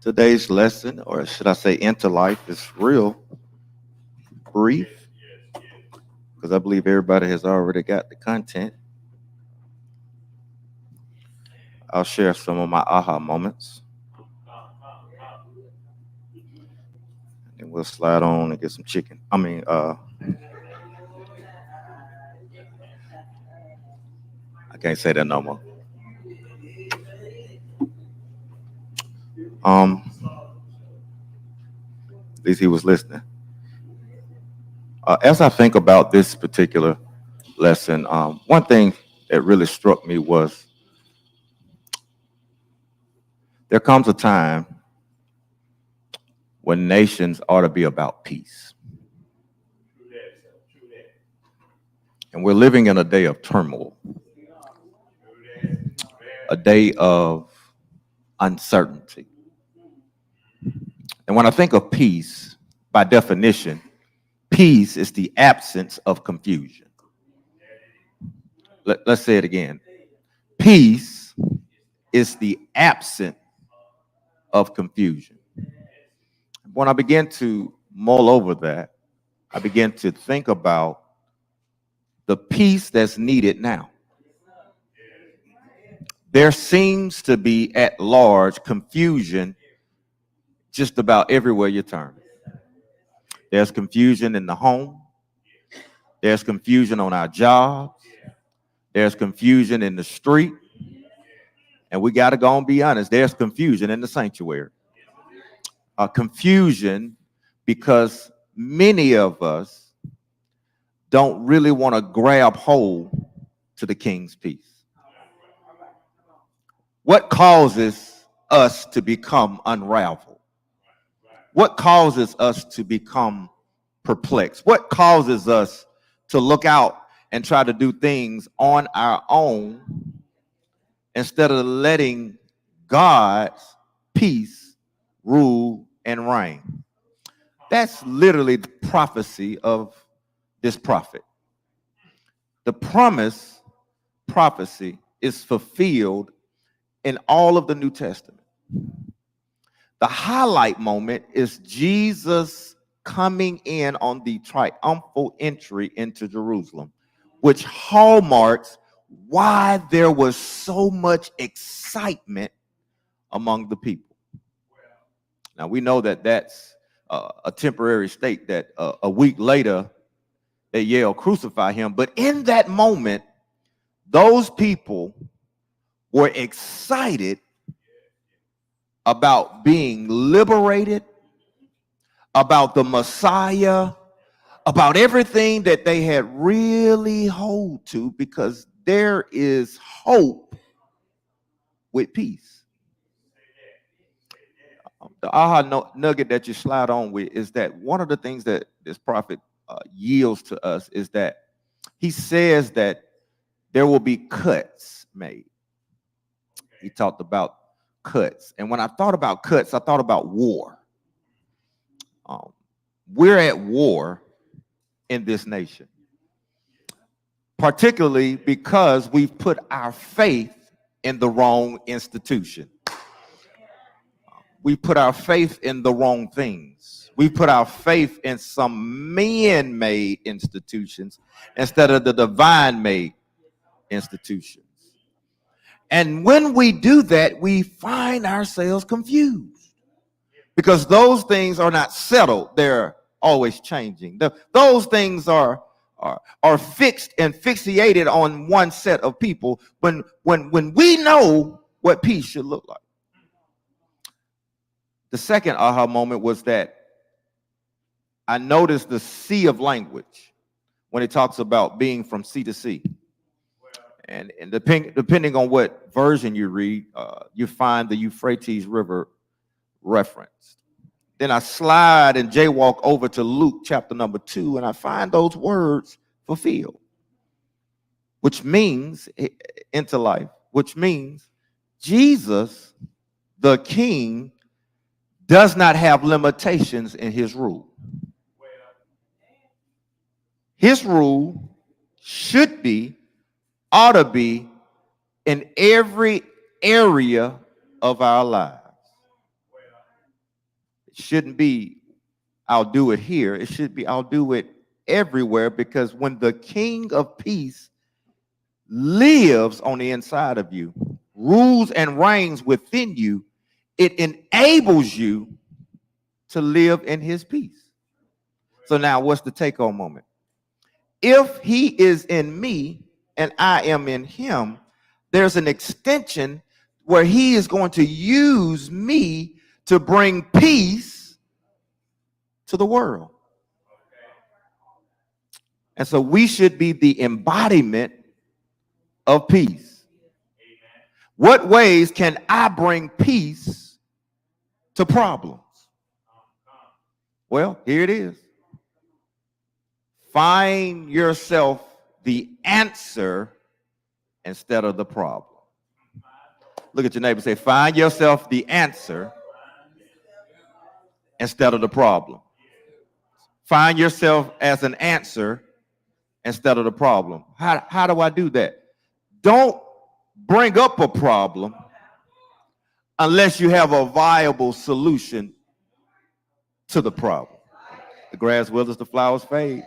Today's lesson, or should I say, into life, is real brief because I believe everybody has already got the content. I'll share some of my aha moments, and we'll slide on and get some chicken. I can't say that no more. Um, at least he was listening. As I think about this particular lesson, one thing that really struck me was there comes a time when nations ought to be about peace. And we're living in a day of turmoil, a day of uncertainty. And when I think of peace, by definition, peace is the absence of confusion. Let's say it again. Peace is the absence of confusion. When I began to mull over that, I began to think about the peace that's needed now. There seems to be at large confusion just about everywhere you turn. There's confusion in the home. There's confusion on our jobs. There's confusion in the street. And we got to go and be honest, there's confusion in the sanctuary. Confusion because many of us don't really want to grab hold to the King's peace. What causes us to become unraveled? What causes us to become perplexed? What causes us to look out and try to do things on our own instead of letting God's peace rule and reign? That's literally the prophecy of this prophet. The prophecy is fulfilled in all of the New Testament. The highlight moment is Jesus coming in on the triumphal entry into Jerusalem, which hallmarks why there was so much excitement among the people. Now, we know that that's a temporary state, that a week later they yell, "Crucify him." But in that moment, those people were excited about being liberated, about the Messiah, about everything that they had really hold to, because there is hope with peace. The aha nugget that you slide on with is that one of the things that this prophet yields to us is that he says that there will be cuts made. He talked about cuts. And when I thought about cuts, I thought about war. We're at war in this nation, particularly because we've put our faith in the wrong institution. We put our faith in the wrong things. We put our faith in some man-made institutions instead of the divine-made institutions. And when we do that, we find ourselves confused because those things are not settled. They're always changing. Those things are fixed and fixated on one set of people when we know what peace should look like. The second aha moment was that I noticed the sea of language when it talks about being from sea to sea. And depending on what version you read, you find the Euphrates River referenced. Then I slide and jaywalk over to Luke chapter number 2, and I find those words fulfilled, which means into life, which means Jesus, the King, does not have limitations in his rule. His rule should be, ought to be, in every area of our lives. It shouldn't be, I'll do it here. It should be, I'll do it everywhere, because when the King of Peace lives on the inside of you, rules and reigns within you, it enables you to live in his peace. So now what's the take-home moment? If he is in me and I am in him, there's an extension where he is going to use me to bring peace to the world. And so we should be the embodiment of peace. What ways can I bring peace to problems? Well, here it is. Find yourself the answer instead of the problem. Look at your neighbor and say, find yourself the answer instead of the problem. Find yourself as an answer instead of the problem. How do I do that? Don't bring up a problem unless you have a viable solution to the problem. The grass withers, the flowers fade.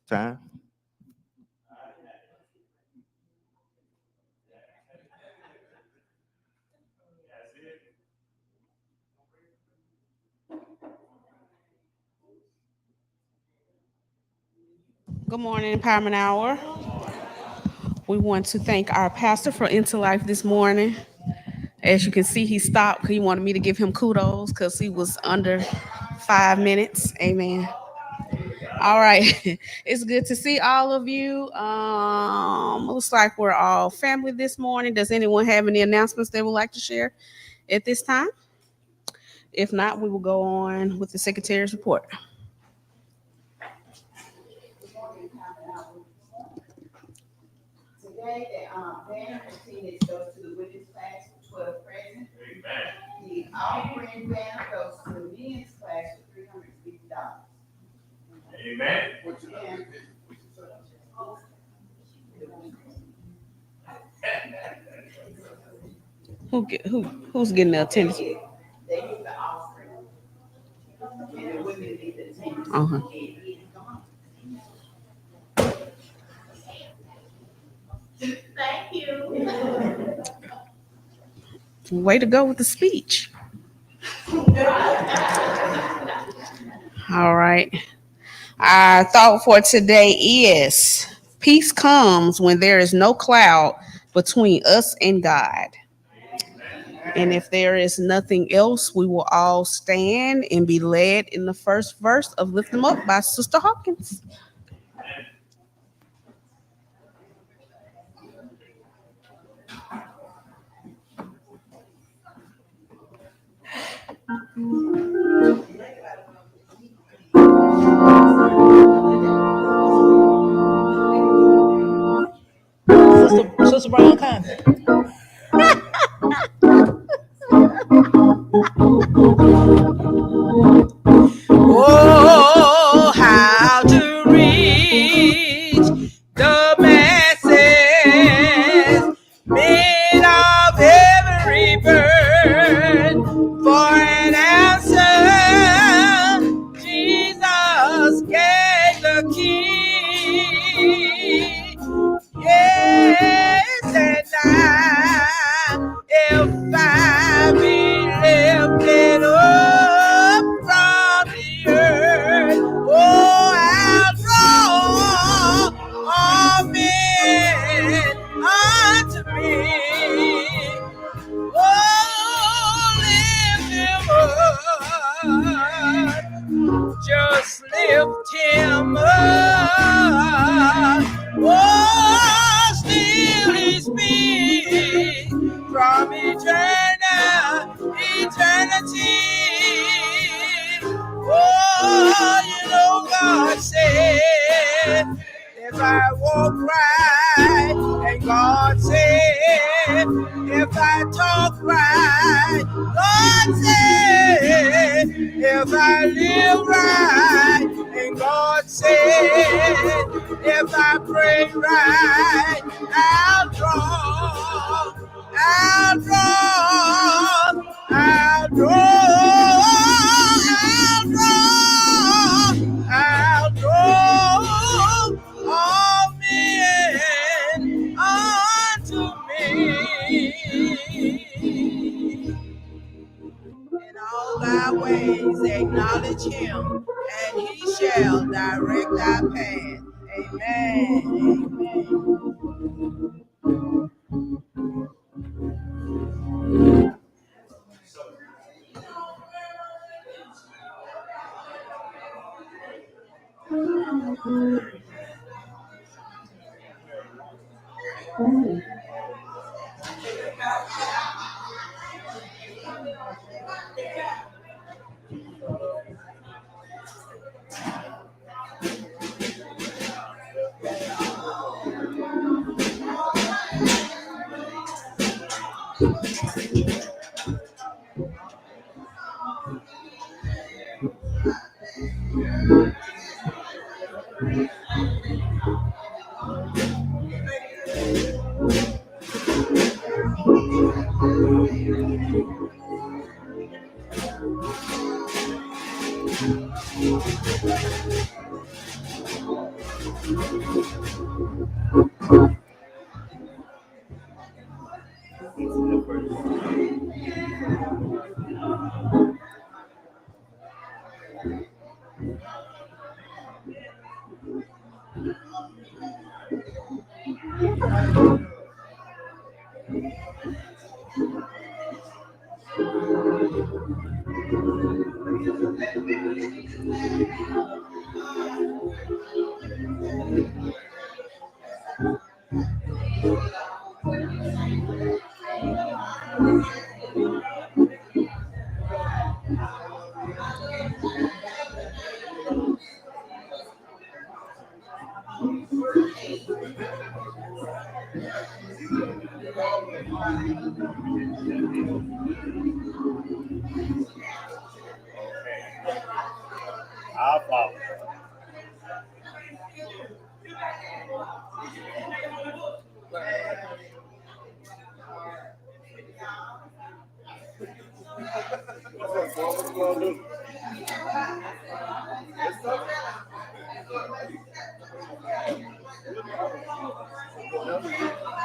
Time. Good morning, Empowerment Hour. We want to thank our pastor for Into Life this morning. As you can see, he stopped. He wanted me to give him kudos because he was under 5 minutes. Amen. All right. It's good to see all of you. Looks like we're all family this morning. Does anyone have any announcements they would like to share at this time? If not, we will go on with the secretary's report. Today, the banner continues goes to the women's class for 12 present. The offering banner goes to the men's class for $350. Amen. Who's getting the attendance? They need the offering. And the women need the attendance. Uh-huh. Thank you. Way to go with the speech. All right. Our thought for today is peace comes when there is no cloud between us and God. And if there is nothing else, we will all stand and be led in the first verse of Lift Them Up by Sister Hawkins. Sister Brown Conklin. Oh, how to reach the masses, men of every burden, for an answer, Jesus gave the key. Yes, and if I be lifted up from the earth, oh, I'll draw all men unto me. Oh, lift him up, just lift him up. Oh, still he speaks from eternity. Oh, you know God said, if I walk right, and God said, if I talk right, God said, if I live right, and God said, if I pray right, I'll draw, I'll draw, I'll draw, I'll draw all men unto me. In all thy ways acknowledge him, and he shall direct thy path. Amen. Amen. I'll follow.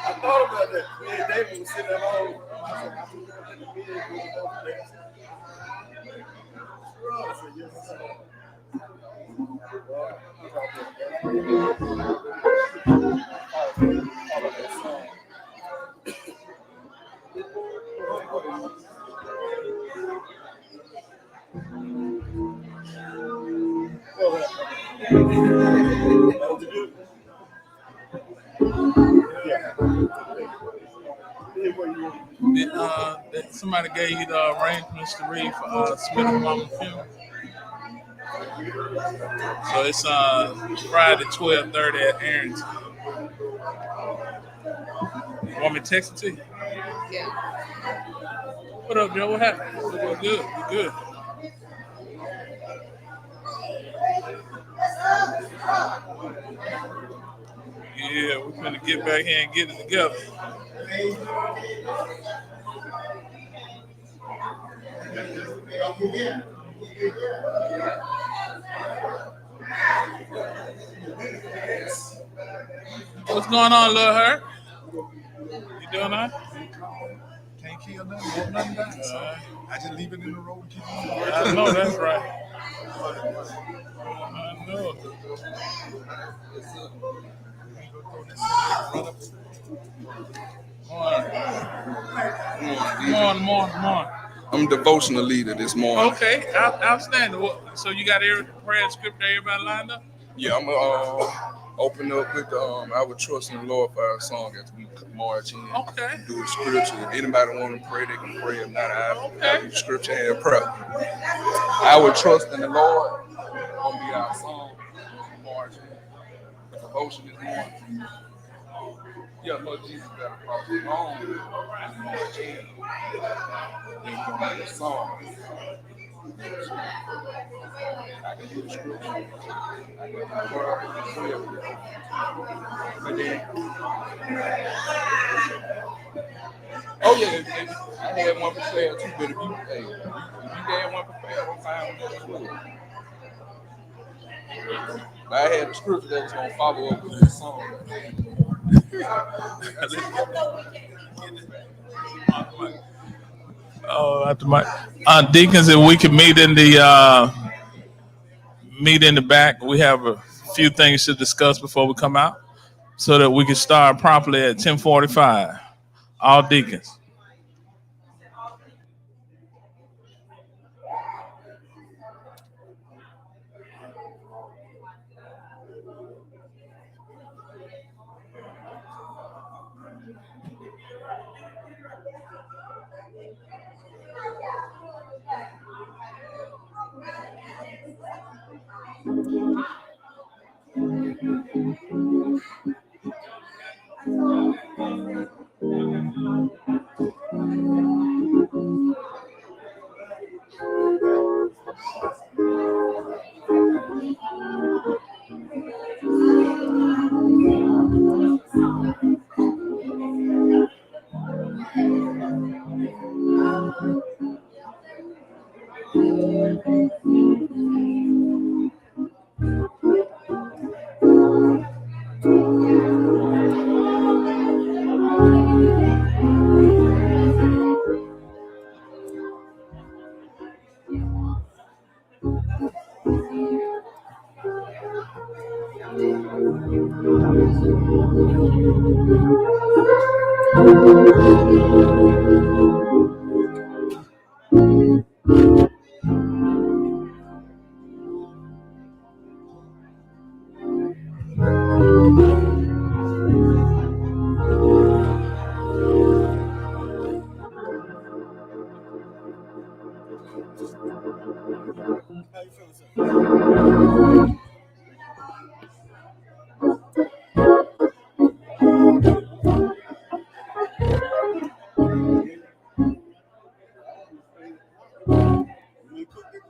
I thought about that. Me and David was sitting at home. Somebody gave you the arrangements to read for Smith and Mama funeral. So it's Friday 12:30 at Arrington. You want me to text it to you? Yeah. What up, Joe? What happened? We're good. We're good. Yeah, we're gonna get back here and get it together. What's going on, Lil Herc? You doing all right? Can't kill nothing, want nothing back. So I just leave it in the road and keep on going. I know that's right. I know. Morning. I'm devotional leader this morning. Okay, outstanding. So you got every prayer scripture, everybody lined up? Yeah, I'm gonna open up with I would trust in the Lord for our song as we march in. Okay. Do the scripture. If anybody want to pray, they can pray. If not, I do scripture and prayer. I would trust in the Lord. Gonna be our song. March in. The devotion this morning. Yeah, Lord Jesus got a problem on and march in. Then we're gonna do a song. I can do the scripture. I can do the word. But then, oh yeah, I had one prepared too. But if you had one prepared, I'm fine with that as well. But I had the scripture that was gonna follow up with the song. Oh, after my deacons, if we can meet in the back, we have a few things to discuss before we come out, so that we can start promptly at 10:45. All deacons. You cook this